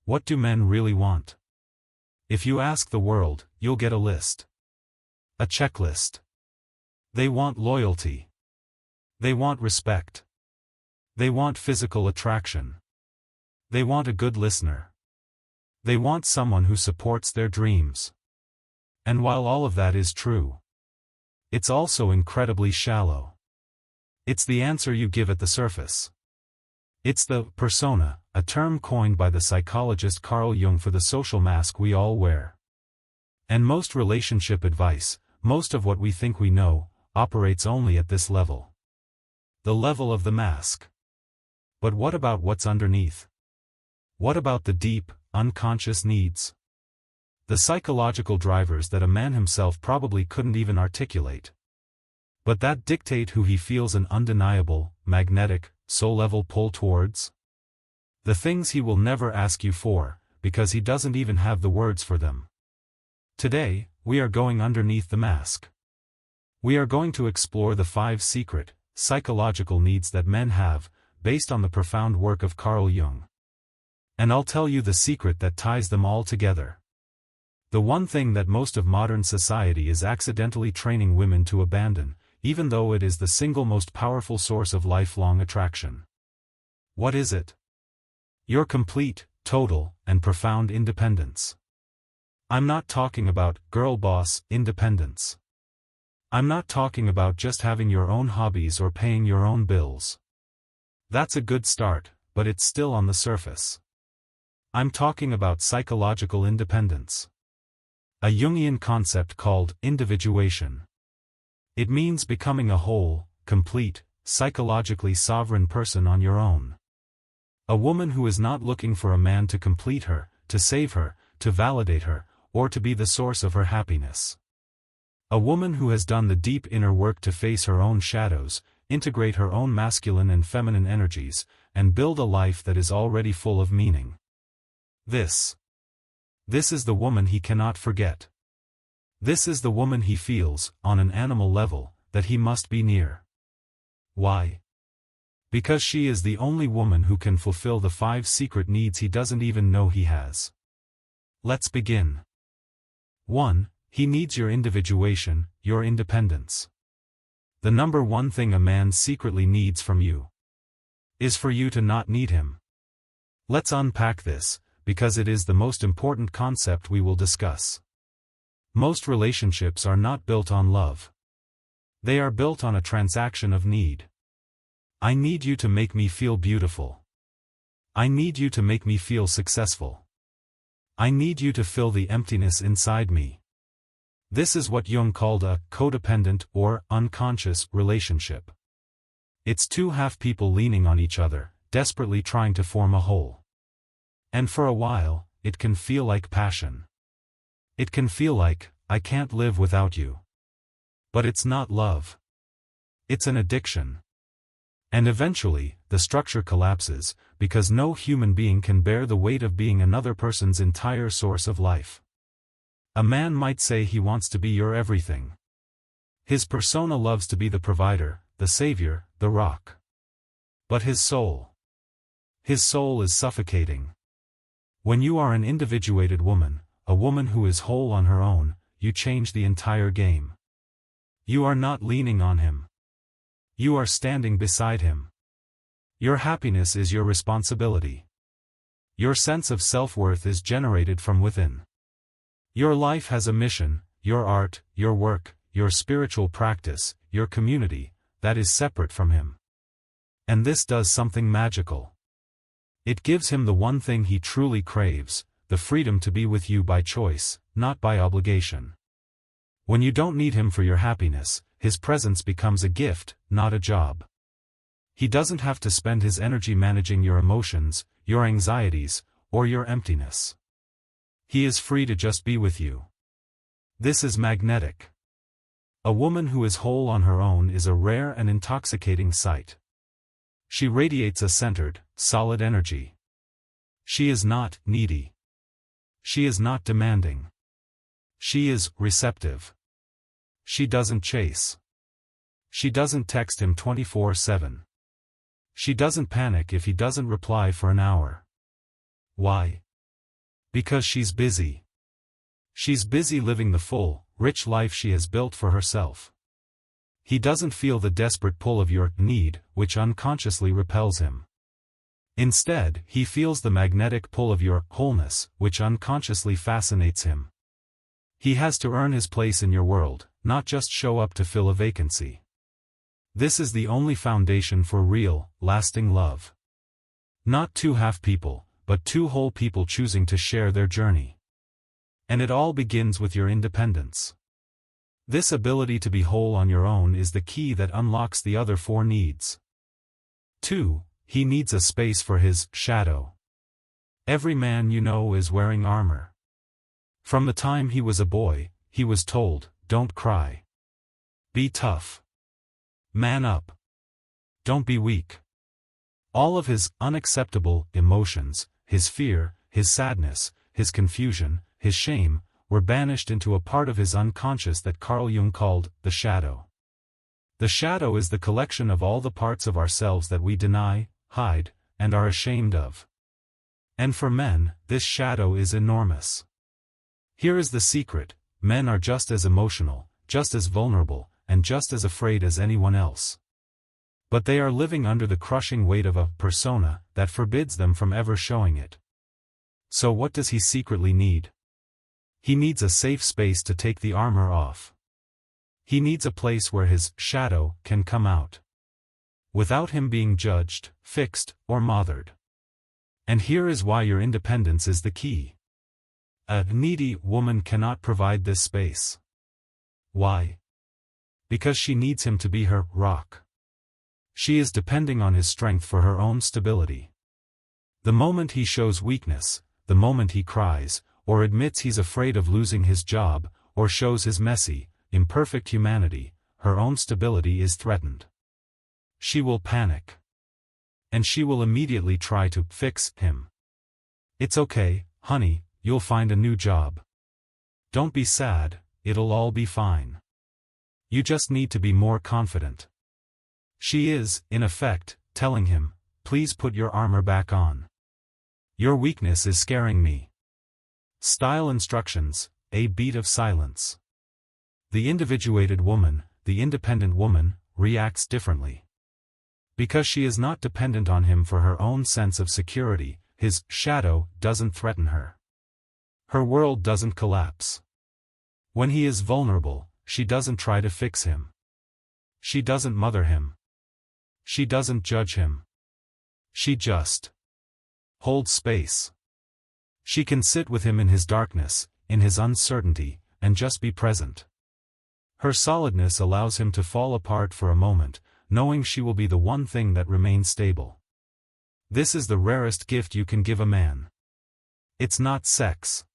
What do men really want? If you ask the world, you'll get a list. A checklist. They want loyalty. They want respect. They want physical attraction. They want a good listener. They want someone who supports their dreams. And while all of that is true, it's also incredibly shallow. It's the answer you give at the surface. It's the persona, a term coined by the psychologist Carl Jung for the social mask we all wear. And most relationship advice, most of what we think we know, operates only at this level. The level of the mask. But what about what's underneath? What about the deep, unconscious needs? The psychological drivers that a man himself probably couldn't even articulate, but that dictate who he feels an undeniable, magnetic, soul-level pull towards? The things he will never ask you for, because he doesn't even have the words for them. Today, we are going underneath the mask. We are going to explore the 5 secret, psychological needs that men have, based on the profound work of Carl Jung. And I'll tell you the secret that ties them all together. The one thing that most of modern society is accidentally training women to abandon, even though it is the single most powerful source of lifelong attraction. What is it? Your complete, total, and profound independence. I'm not talking about girl boss independence. I'm not talking about just having your own hobbies or paying your own bills. That's a good start, but it's still on the surface. I'm talking about psychological independence. A Jungian concept called individuation. It means becoming a whole, complete, psychologically sovereign person on your own. A woman who is not looking for a man to complete her, to save her, to validate her, or to be the source of her happiness. A woman who has done the deep inner work to face her own shadows, integrate her own masculine and feminine energies, and build a life that is already full of meaning. This is the woman he cannot forget. This is the woman he feels, on an animal level, that he must be near. Why? Because she is the only woman who can fulfill the 5 secret needs he doesn't even know he has. Let's begin. 1. He needs your individuation, your independence. The number one thing a man secretly needs from you is for you to not need him. Let's unpack this, because it is the most important concept we will discuss. Most relationships are not built on love. They are built on a transaction of need. I need you to make me feel beautiful. I need you to make me feel successful. I need you to fill the emptiness inside me. This is what Jung called a codependent or unconscious relationship. It's 2 half people leaning on each other, desperately trying to form a whole. And for a while, it can feel like passion. It can feel like, I can't live without you. But it's not love. It's an addiction. And eventually, the structure collapses, because no human being can bear the weight of being another person's entire source of life. A man might say he wants to be your everything. His persona loves to be the provider, the savior, the rock. But his soul is suffocating. When you are an individuated woman, a woman who is whole on her own, you change the entire game. You are not leaning on him. You are standing beside him. Your happiness is your responsibility. Your sense of self-worth is generated from within. Your life has a mission, your art, your work, your spiritual practice, your community, that is separate from him. And this does something magical. It gives him the one thing he truly craves, the freedom to be with you by choice, not by obligation. When you don't need him for your happiness, his presence becomes a gift, not a job. He doesn't have to spend his energy managing your emotions, your anxieties, or your emptiness. He is free to just be with you. This is magnetic. A woman who is whole on her own is a rare and intoxicating sight. She radiates a centered, solid energy. She is not needy. She is not demanding. She is receptive. She doesn't chase. She doesn't text him 24/7. She doesn't panic if he doesn't reply for an hour. Why? Because she's busy. She's busy living the full, rich life she has built for herself. He doesn't feel the desperate pull of your need, which unconsciously repels him. Instead, he feels the magnetic pull of your wholeness, which unconsciously fascinates him. He has to earn his place in your world, not just show up to fill a vacancy. This is the only foundation for real, lasting love. Not two half people, but two whole people choosing to share their journey. And it all begins with your independence. This ability to be whole on your own is the key that unlocks the other four needs. 2. He needs a space for his shadow. Every man you know is wearing armor. From the time he was a boy, he was told, don't cry. Be tough. Man up. Don't be weak. All of his unacceptable emotions, his fear, his sadness, his confusion, his shame, were banished into a part of his unconscious that Carl Jung called the shadow. The shadow is the collection of all the parts of ourselves that we deny, hide, and are ashamed of. And for men, this shadow is enormous. Here is the secret: men are just as emotional, just as vulnerable, and just as afraid as anyone else. But they are living under the crushing weight of a persona that forbids them from ever showing it. So what does he secretly need? He needs a safe space to take the armor off. He needs a place where his shadow can come out, without him being judged, fixed, or mothered. And here is why your independence is the key. A needy woman cannot provide this space. Why? Because she needs him to be her rock. She is depending on his strength for her own stability. The moment he shows weakness, the moment he cries, or admits he's afraid of losing his job, or shows his messy, imperfect humanity, her own stability is threatened. She will panic. And she will immediately try to fix him. It's okay, honey, you'll find a new job. Don't be sad, it'll all be fine. You just need to be more confident. She is, in effect, telling him, please put your armor back on. Your weakness is scaring me. Style instructions, a beat of silence. The individuated woman, the independent woman, reacts differently. Because she is not dependent on him for her own sense of security, his shadow doesn't threaten her. Her world doesn't collapse. When he is vulnerable, she doesn't try to fix him. She doesn't mother him. She doesn't judge him. She just holds space. She can sit with him in his darkness, in his uncertainty, and just be present. Her solidness allows him to fall apart for a moment, knowing she will be the one thing that remains stable. This is the rarest gift you can give a man. It's not sex.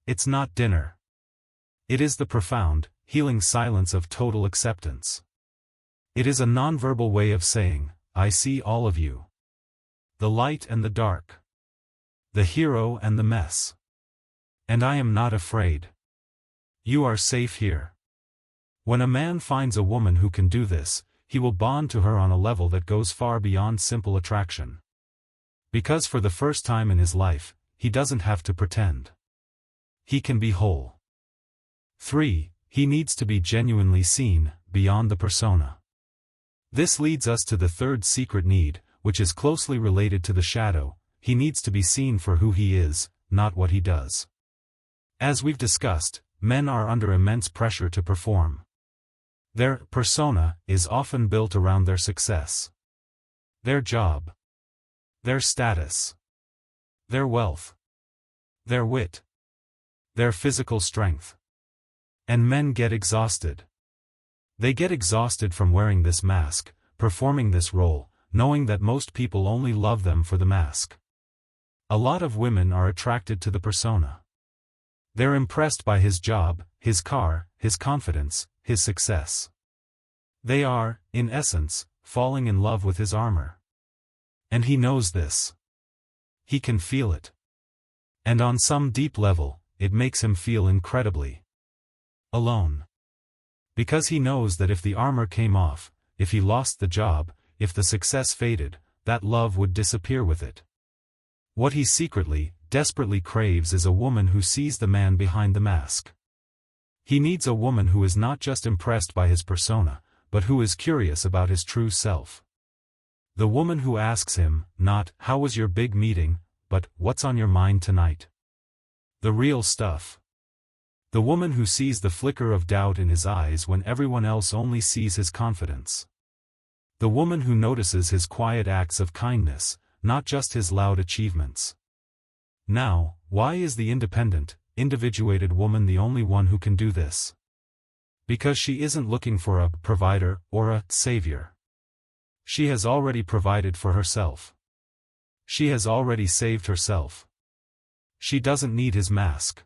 It's not dinner. It is the profound, healing silence of total acceptance. It is a nonverbal way of saying, I see all of you. The light and the dark. The hero and the mess. And I am not afraid. You are safe here. When a man finds a woman who can do this, he will bond to her on a level that goes far beyond simple attraction. Because for the first time in his life, he doesn't have to pretend. He can be whole. 3. He needs to be genuinely seen, beyond the persona. This leads us to the third secret need, which is closely related to the shadow. He needs to be seen for who he is, not what he does. As we've discussed, men are under immense pressure to perform. Their persona is often built around their success, their job, their status, their wealth, their wit, their physical strength. And men get exhausted. They get exhausted from wearing this mask, performing this role, knowing that most people only love them for the mask. A lot of women are attracted to the persona. They're impressed by his job, his car, his confidence, his success. They are, in essence, falling in love with his armor. And he knows this. He can feel it. And on some deep level, it makes him feel incredibly alone. Because he knows that if the armor came off, if he lost the job, if the success faded, that love would disappear with it. What he secretly desperately craves is a woman who sees the man behind the mask. He needs a woman who is not just impressed by his persona, but who is curious about his true self. The woman who asks him, not, "How was your big meeting?" but, "What's on your mind tonight?" The real stuff. The woman who sees the flicker of doubt in his eyes when everyone else only sees his confidence. The woman who notices his quiet acts of kindness, not just his loud achievements. Now, why is the independent, individuated woman the only one who can do this? Because she isn't looking for a provider or a savior. She has already provided for herself. She has already saved herself. She doesn't need his mask.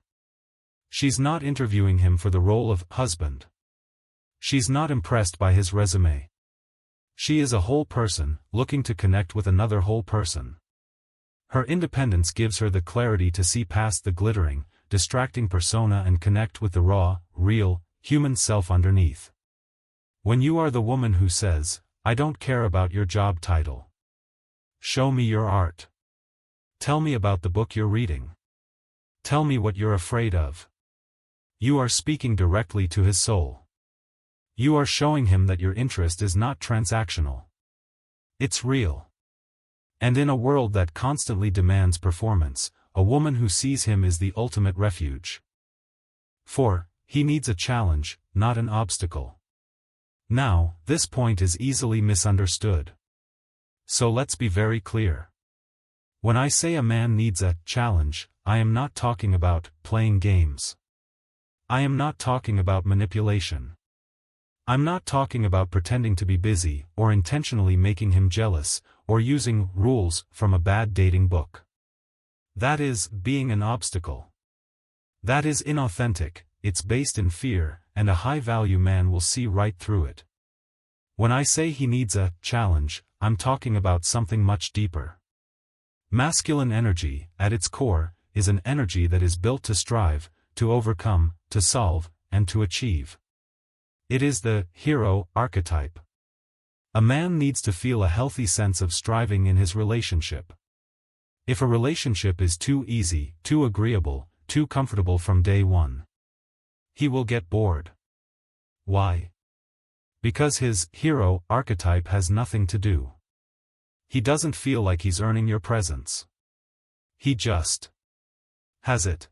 She's not interviewing him for the role of husband. She's not impressed by his resume. She is a whole person, looking to connect with another whole person. Her independence gives her the clarity to see past the glittering, distracting persona and connect with the raw, real, human self underneath. When you are the woman who says, "I don't care about your job title. Show me your art. Tell me about the book you're reading. Tell me what you're afraid of." You are speaking directly to his soul. You are showing him that your interest is not transactional. It's real. And in a world that constantly demands performance, a woman who sees him is the ultimate refuge. 4. He needs a challenge, not an obstacle. Now, this point is easily misunderstood. So let's be very clear. When I say a man needs a challenge, I am not talking about playing games. I am not talking about manipulation. I'm not talking about pretending to be busy, or intentionally making him jealous, or using rules from a bad dating book. That is being an obstacle. That is inauthentic, it's based in fear, and a high-value man will see right through it. When I say he needs a challenge, I'm talking about something much deeper. Masculine energy, at its core, is an energy that is built to strive, to overcome, to solve, and to achieve. It is the hero archetype. A man needs to feel a healthy sense of striving in his relationship. If a relationship is too easy, too agreeable, too comfortable from day one, he will get bored. Why? Because his hero archetype has nothing to do. He doesn't feel like he's earning your presence. He just has it.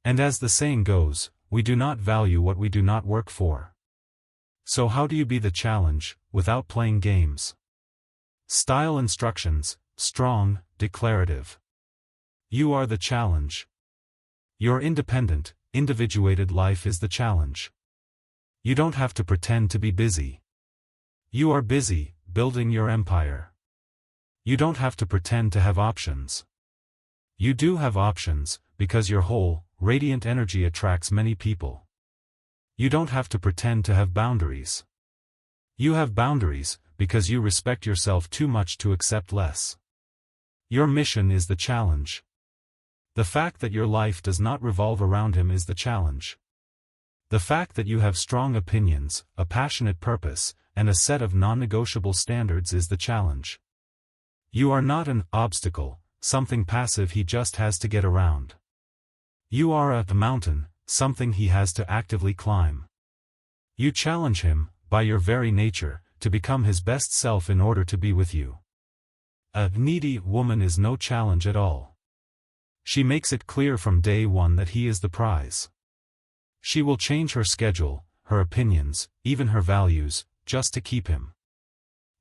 And as the saying goes, we do not value what we do not work for. So how do you be the challenge, without playing games? Style instructions, strong, declarative. You are the challenge. Your independent, individuated life is the challenge. You don't have to pretend to be busy. You are busy, building your empire. You don't have to pretend to have options. You do have options, because your whole, radiant energy attracts many people. You don't have to pretend to have boundaries. You have boundaries, because you respect yourself too much to accept less. Your mission is the challenge. The fact that your life does not revolve around him is the challenge. The fact that you have strong opinions, a passionate purpose, and a set of non-negotiable standards is the challenge. You are not an obstacle, something passive he just has to get around. You are a mountain, something he has to actively climb. You challenge him, by your very nature, to become his best self in order to be with you. A needy woman is no challenge at all. She makes it clear from day one that he is the prize. She will change her schedule, her opinions, even her values, just to keep him.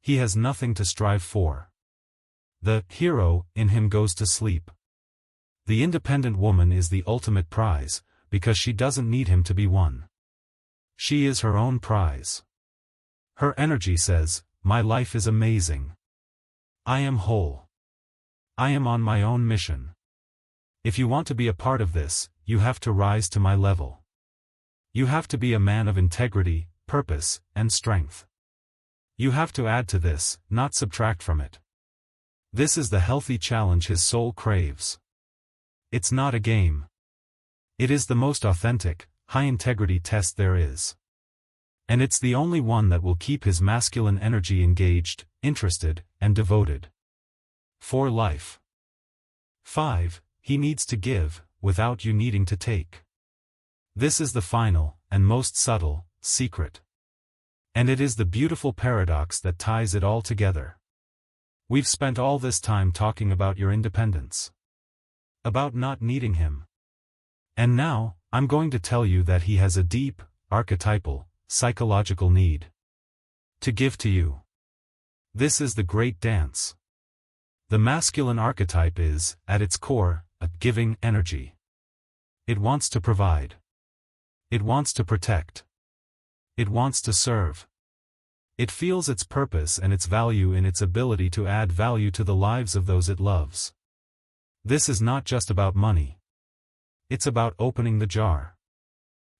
He has nothing to strive for. The hero in him goes to sleep. The independent woman is the ultimate prize, because she doesn't need him to be one. She is her own prize. Her energy says, "My life is amazing. I am whole. I am on my own mission. If you want to be a part of this, you have to rise to my level. You have to be a man of integrity, purpose, and strength. You have to add to this, not subtract from it." This is the healthy challenge his soul craves. It's not a game. It is the most authentic, high-integrity test there is. And it's the only one that will keep his masculine energy engaged, interested, and devoted. For life. 5. he needs to give, without you needing to take. This is the final, and most subtle, secret. And it is the beautiful paradox that ties it all together. We've spent all this time talking about your independence. About not needing him. And now, I'm going to tell you that he has a deep, archetypal, psychological need to give to you. This is the great dance. The masculine archetype is, at its core, a giving energy. It wants to provide. It wants to protect. It wants to serve. It feels its purpose and its value in its ability to add value to the lives of those it loves. This is not just about money. It's about opening the jar.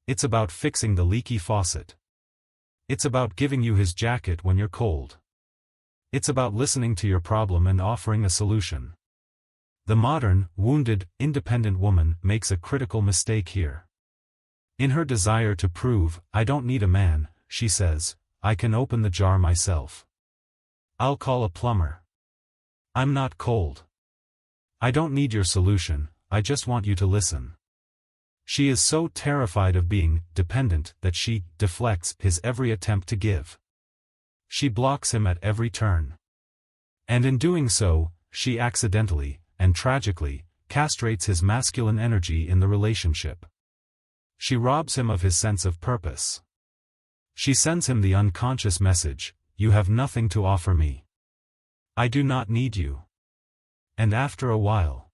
It's about fixing the leaky faucet. It's about giving you his jacket when you're cold. It's about listening to your problem and offering a solution. The modern, wounded, independent woman makes a critical mistake here. In her desire to prove, I don't need a man, she says, I can open the jar myself. I'll call a plumber. I'm not cold. I don't need your solution, I just want you to listen. She is so terrified of being dependent that she deflects his every attempt to give. She blocks him at every turn. And in doing so, she accidentally, and tragically, castrates his masculine energy in the relationship. She robs him of his sense of purpose. She sends him the unconscious message, you have nothing to offer me. I do not need you. And after a while,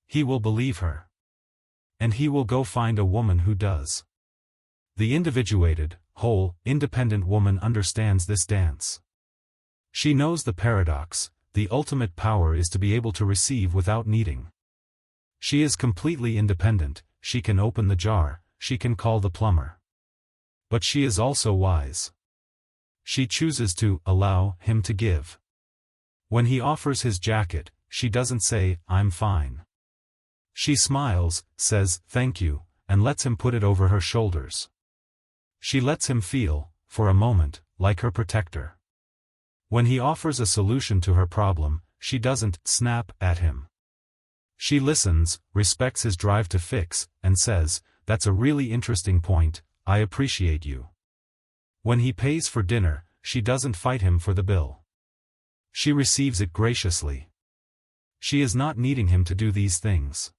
he will believe her. And he will go find a woman who does. The individuated, whole, independent woman understands this dance. She knows the paradox, the ultimate power is to be able to receive without needing. She is completely independent, she can open the jar, she can call the plumber. But she is also wise. She chooses to allow him to give. When he offers his jacket, she doesn't say, I'm fine. She smiles, says, thank you, and lets him put it over her shoulders. She lets him feel, for a moment, like her protector. When he offers a solution to her problem, she doesn't snap at him. She listens, respects his drive to fix, and says, that's a really interesting point, I appreciate you. When he pays for dinner, she doesn't fight him for the bill. She receives it graciously. She is not needing him to do these things.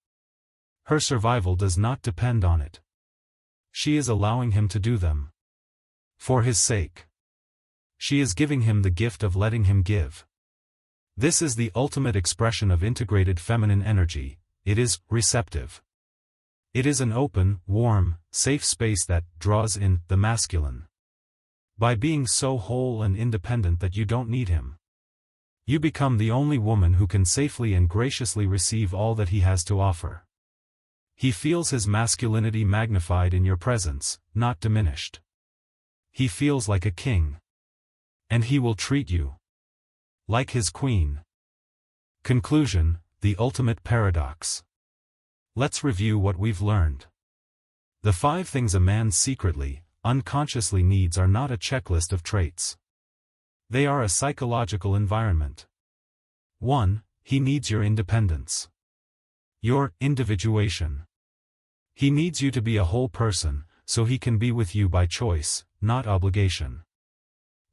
Her survival does not depend on it. She is allowing him to do them. For his sake. She is giving him the gift of letting him give. This is the ultimate expression of integrated feminine energy, it is receptive. It is an open, warm, safe space that draws in the masculine. By being so whole and independent that you don't need him, you become the only woman who can safely and graciously receive all that he has to offer. He feels his masculinity magnified in your presence, not diminished. He feels like a king. And he will treat you like his queen. Conclusion, the ultimate paradox. Let's review what we've learned. The 5 things a man secretly, unconsciously needs are not a checklist of traits. They are a psychological environment. 1. He needs your independence. Your individuation. He needs you to be a whole person, so he can be with you by choice, not obligation.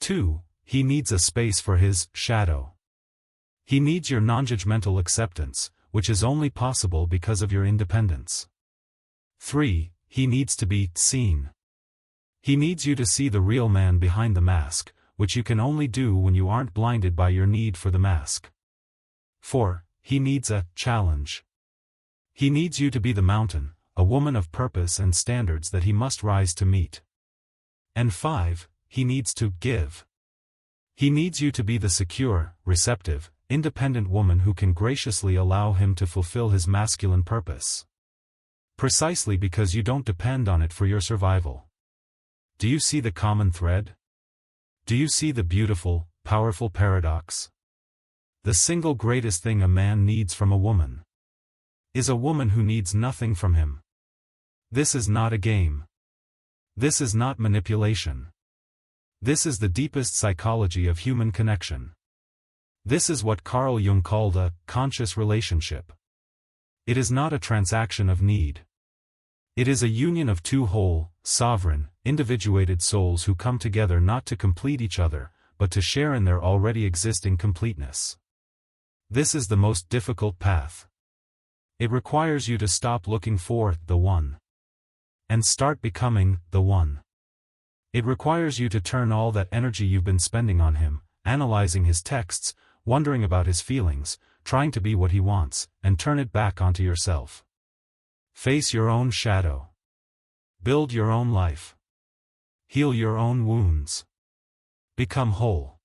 2. He needs a space for his shadow. He needs your non-judgmental acceptance, which is only possible because of your independence. 3. He needs to be seen. He needs you to see the real man behind the mask, which you can only do when you aren't blinded by your need for the mask. 4. He needs a challenge. He needs you to be the mountain, a woman of purpose and standards that he must rise to meet. And 5. He needs to give. He needs you to be the secure, receptive, independent woman who can graciously allow him to fulfill his masculine purpose. Precisely because you don't depend on it for your survival. Do you see the common thread? Do you see the beautiful, powerful paradox? The single greatest thing a man needs from a woman is a woman who needs nothing from him. This is not a game. This is not manipulation. This is the deepest psychology of human connection. This is what Carl Jung called a conscious relationship. It is not a transaction of need. It is a union of two whole, sovereign, individuated souls who come together not to complete each other, but to share in their already existing completeness. This is the most difficult path. It requires you to stop looking for the one and start becoming the one. It requires you to turn all that energy you've been spending on him, analyzing his texts, wondering about his feelings, trying to be what he wants, and turn it back onto yourself. Face your own shadow. Build your own life. Heal your own wounds. Become whole.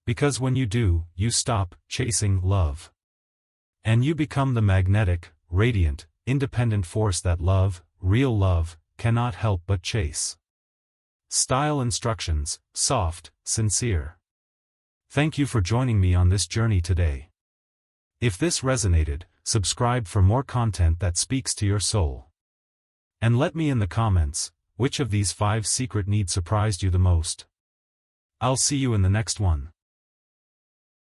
Because when you do, you stop chasing love. And you become the magnetic, radiant, independent force that love, real love, cannot help but chase. Style instructions, soft, sincere. Thank you for joining me on this journey today. If this resonated, subscribe for more content that speaks to your soul. And let me in the comments, which of these 5 secret needs surprised you the most? I'll see you in the next one.